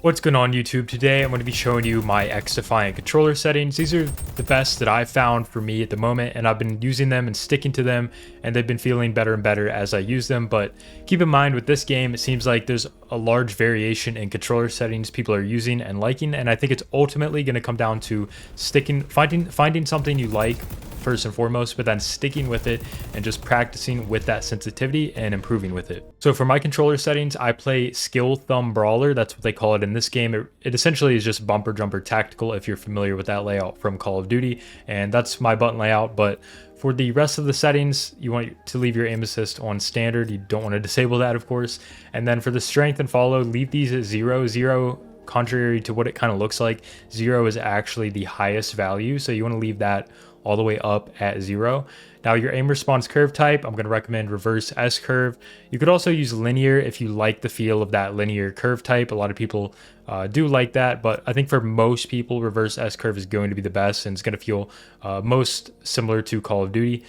What's going on YouTube? Today I'm going to be showing you my XDefiant controller settings. These are the best that I've found for me at the moment, and I've been using them and sticking to them, and they've been feeling better and better as I use them. But keep in mind with this game, it seems like there's a large variation in controller settings people are using and liking, and I think it's ultimately going to come down to finding something you like first and foremost, but then sticking with it and just practicing with that sensitivity and improving with it. So for my controller settings, I play skill thumb brawler. That's what they call it in this game. It essentially is just bumper jumper tactical if you're familiar with that layout from Call of Duty, and that's my button layout. But for the rest of the settings, you want to leave your aim assist on standard. You don't want to disable that, of course. And then for the strength and follow, leave these at 0. 0, contrary to what it kind of looks like, 0 is actually the highest value, so you want to leave that all the way up at 0. Now your aim response curve type, I'm going to recommend reverse S curve. You could also use linear if you like the feel of that linear curve type. A lot of people do like that, but I think for most people, reverse S curve is going to be the best, and it's going to feel most similar to Call of Duty.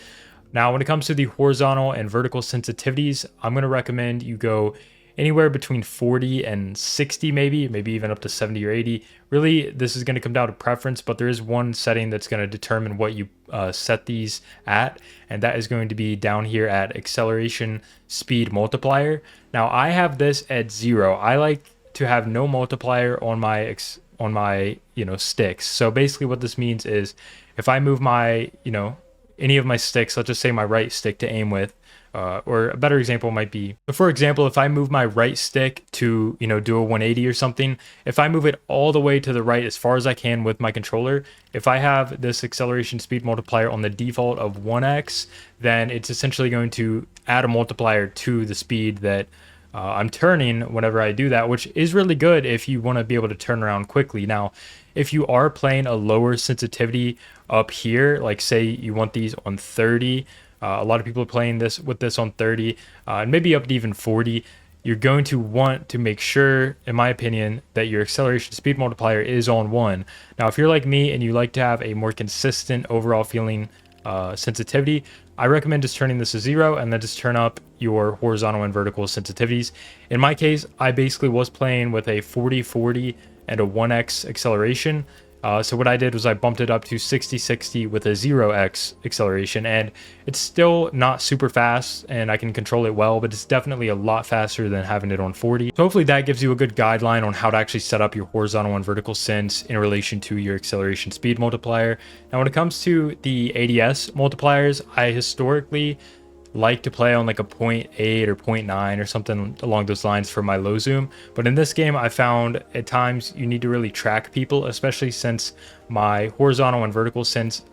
Now, when it comes to the horizontal and vertical sensitivities, I'm going to recommend you go anywhere between 40 and 60, maybe even up to 70 or 80. Really, this is going to come down to preference, but there is one setting that's going to determine what you set these at, and that is going to be down here at acceleration speed multiplier. Now, I have this at 0. I like to have no multiplier on my sticks. So basically what this means is if I move my, any of my sticks, let's just say my right stick to aim with, or a better example might be, for example, if I move my right stick to, do a 180 or something, if I move it all the way to the right as far as I can with my controller, if I have this acceleration speed multiplier on the default of 1x, then it's essentially going to add a multiplier to the speed that I'm turning whenever I do that, which is really good if you want to be able to turn around quickly. Now, if you are playing a lower sensitivity up here, like say you want these on 30, a lot of people are playing this on 30, and maybe up to even 40. You're going to want to make sure, in my opinion, that your acceleration speed multiplier is on 1. Now, if you're like me and you like to have a more consistent overall feeling sensitivity, I recommend just turning this to 0 and then just turn up your horizontal and vertical sensitivities. In my case, I basically was playing with a 40-40 and a 1x acceleration. So what I did was I bumped it up to 60-60 with a 0x acceleration, and it's still not super fast and I can control it well, but it's definitely a lot faster than having it on 40. So hopefully that gives you a good guideline on how to actually set up your horizontal and vertical sense in relation to your acceleration speed multiplier. Now when it comes to the ADS multipliers, I historically like to play on like a 0.8 or 0.9 or something along those lines for my low zoom, but in this game I found at times you need to really track people, especially since my horizontal and vertical sense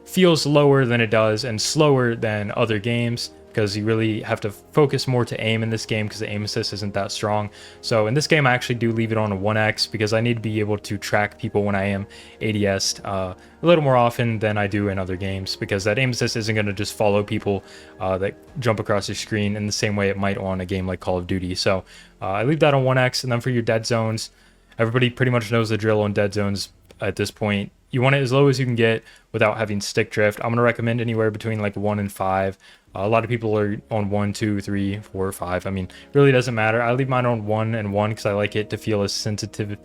feels lower than it does and slower than other games, because you really have to focus more to aim in this game because the aim assist isn't that strong. So in this game, I actually do leave it on a 1x because I need to be able to track people when I am ADS'd a little more often than I do in other games, because that aim assist isn't going to just follow people that jump across your screen in the same way it might on a game like Call of Duty. So I leave that on 1x, and then for your dead zones, everybody pretty much knows the drill on dead zones at this point. You want it as low as you can get without having stick drift. I'm going to recommend anywhere between like 1 and 5. A lot of people are on 1, 2, 3, 4, 5. I mean, really doesn't matter. I leave mine on 1 and 1 because I like it to feel as sensitive,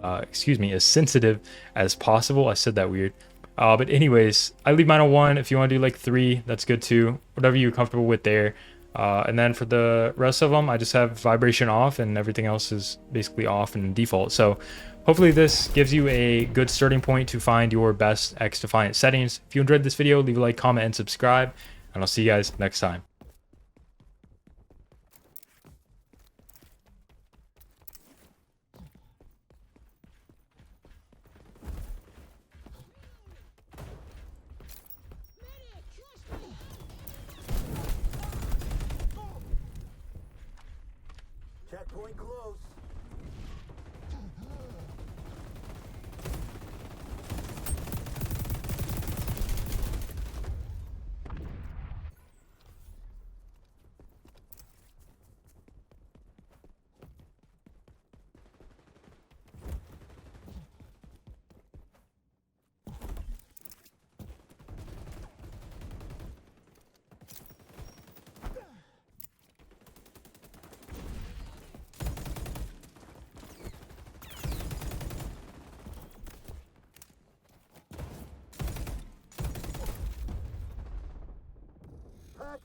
as sensitive as possible. I said that weird. But anyways, I leave mine on 1. If you want to do like 3, that's good too. Whatever you're comfortable with there. And then for the rest of them, I just have vibration off, and everything else is basically off and default. So hopefully this gives you a good starting point to find your best XDefiant settings. If you enjoyed this video, leave a like, comment, and subscribe, and I'll see you guys next time. Checkpoint close.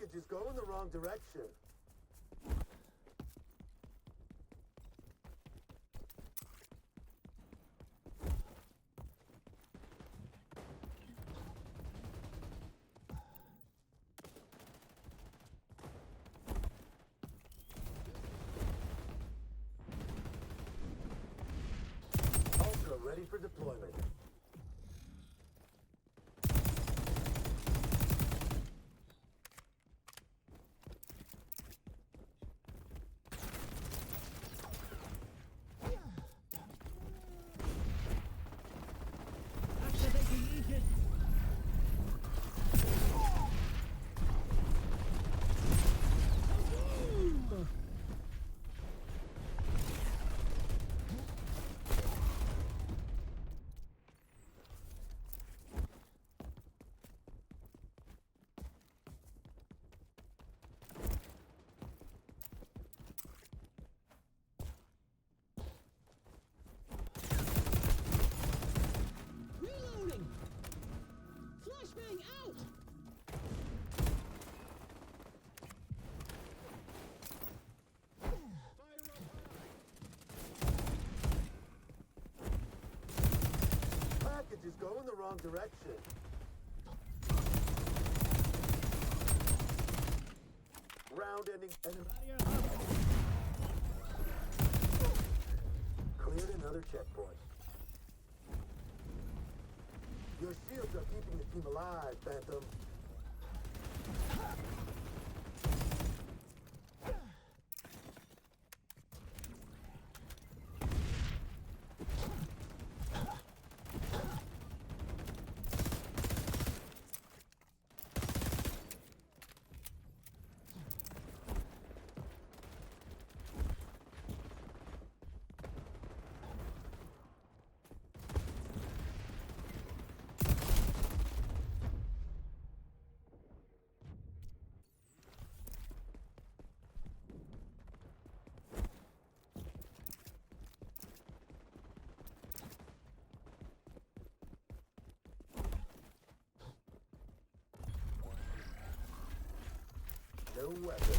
Package is going the wrong direction. Ultra ready for deployment. Reloading! Flashbang out! Package is going the wrong direction. Round ending enemy. Cleared another checkpoint. Your shields are keeping the team alive, Phantom. No weapon.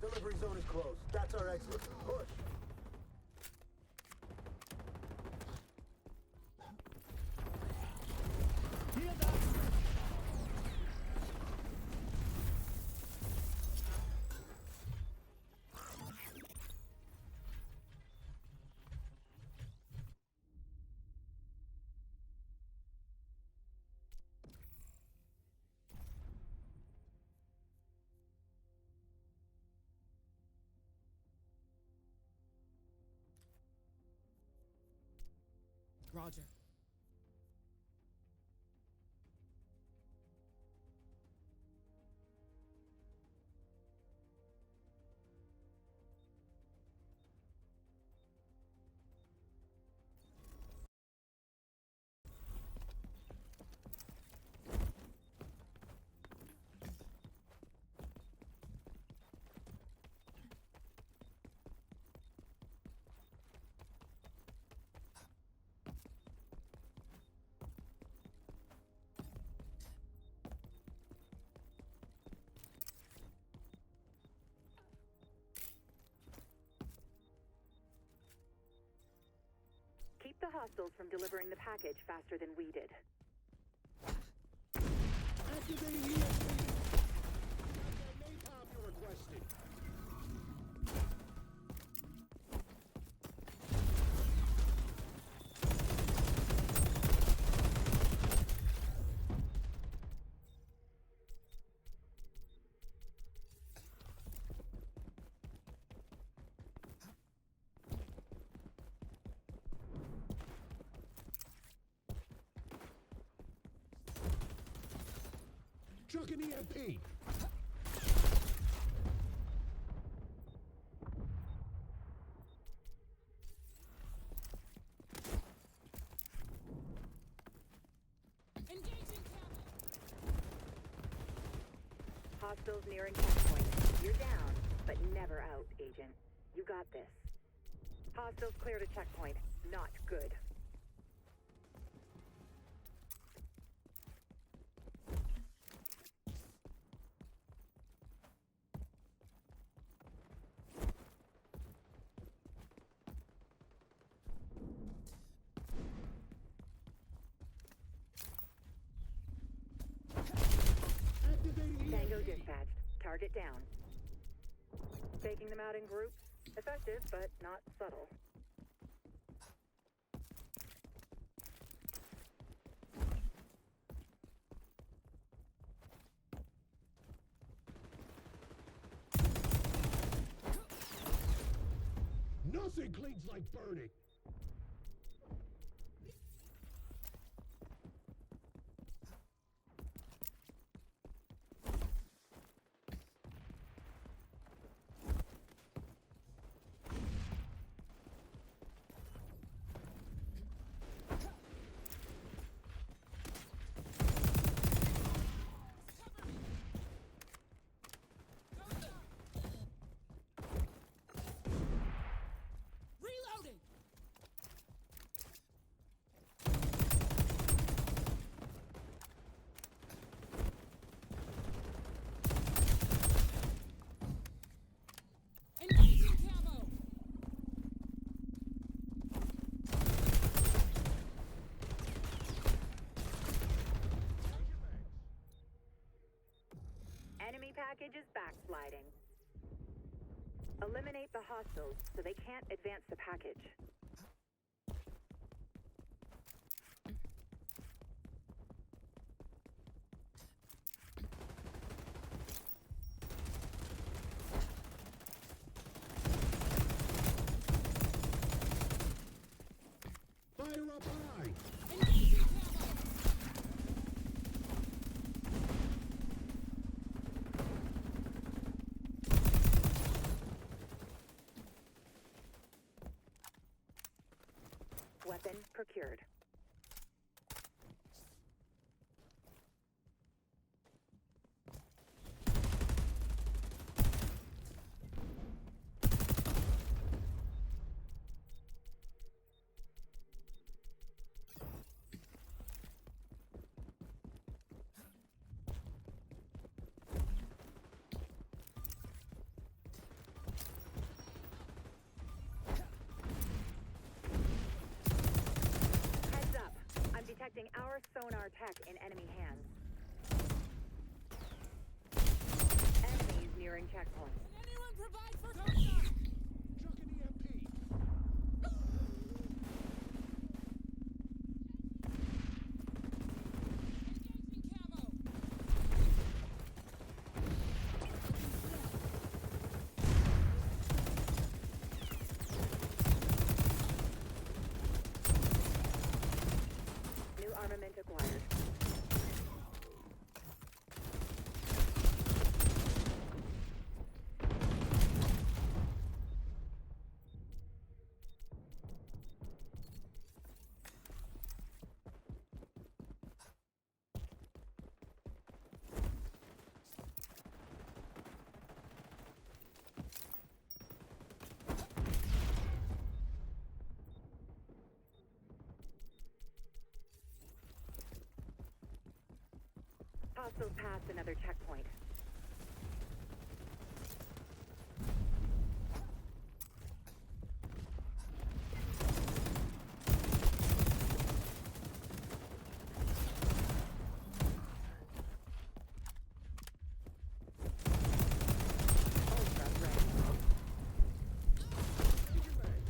Delivery zone is closed. That's our exit. Push. Roger. Keep the hostiles from delivering the package faster than we did. Activating ESP! Napalm you requested! Chuck an EMP. Engaging camera. Hostiles nearing checkpoint. You're down, but never out, Agent. You got this. Hostiles cleared a checkpoint. Not good. Activating Tango EMP. dispatched. Target down. Taking them out in groups. Effective, but not subtle. Nothing cleans like burning. Reloading. Engaging camo. Enemy package is backsliding. Eliminate the hostiles so they can't advance the package. Fire up high. Engaging camo. Weapon procured. Heads up. I'm detecting our sonar tech in enemy hands. Enemies nearing checkpoint. Can anyone provide for cover? Chuck an EMP. Engaging camo. New armament acquired. Hostiles passed another checkpoint. Ultra ready. Get your bags.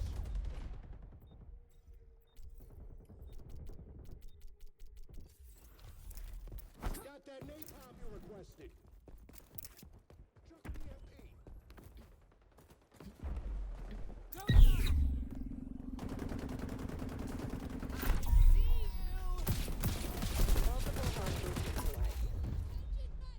Got that napalm you requested. Chuck an EMP. Going up. See you. Multiple hostiles neutralized. Engine back.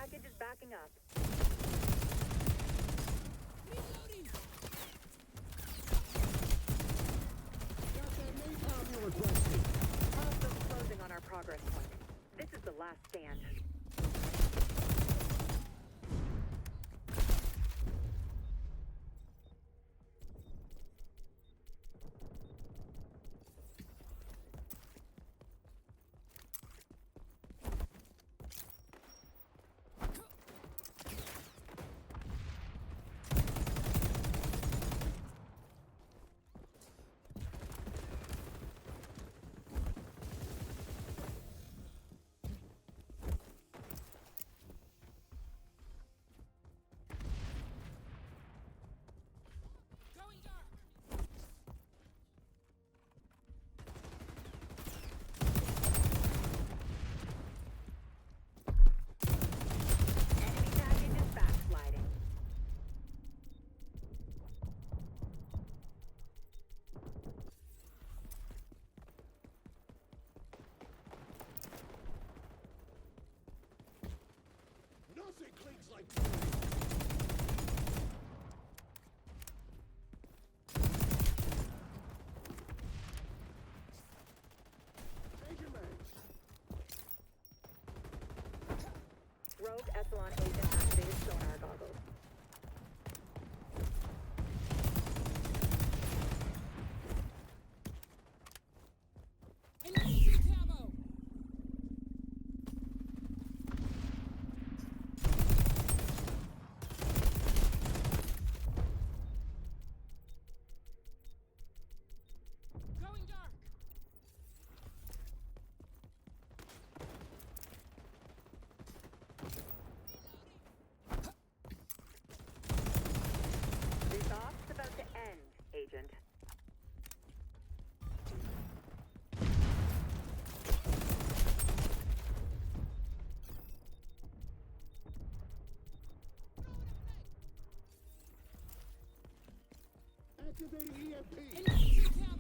package is backing up. Reloading. Got that napalm you requested. Hostiles closing on our progress point. This is the last stand. Going dark. Enemy package is backsliding. Nothing clings like fire. Change your mags. Rogue Echelon agent activated sonar goggles. Engaging camo. Going dark. This off's about to end, Agent. Activating EMP. Engaging camo.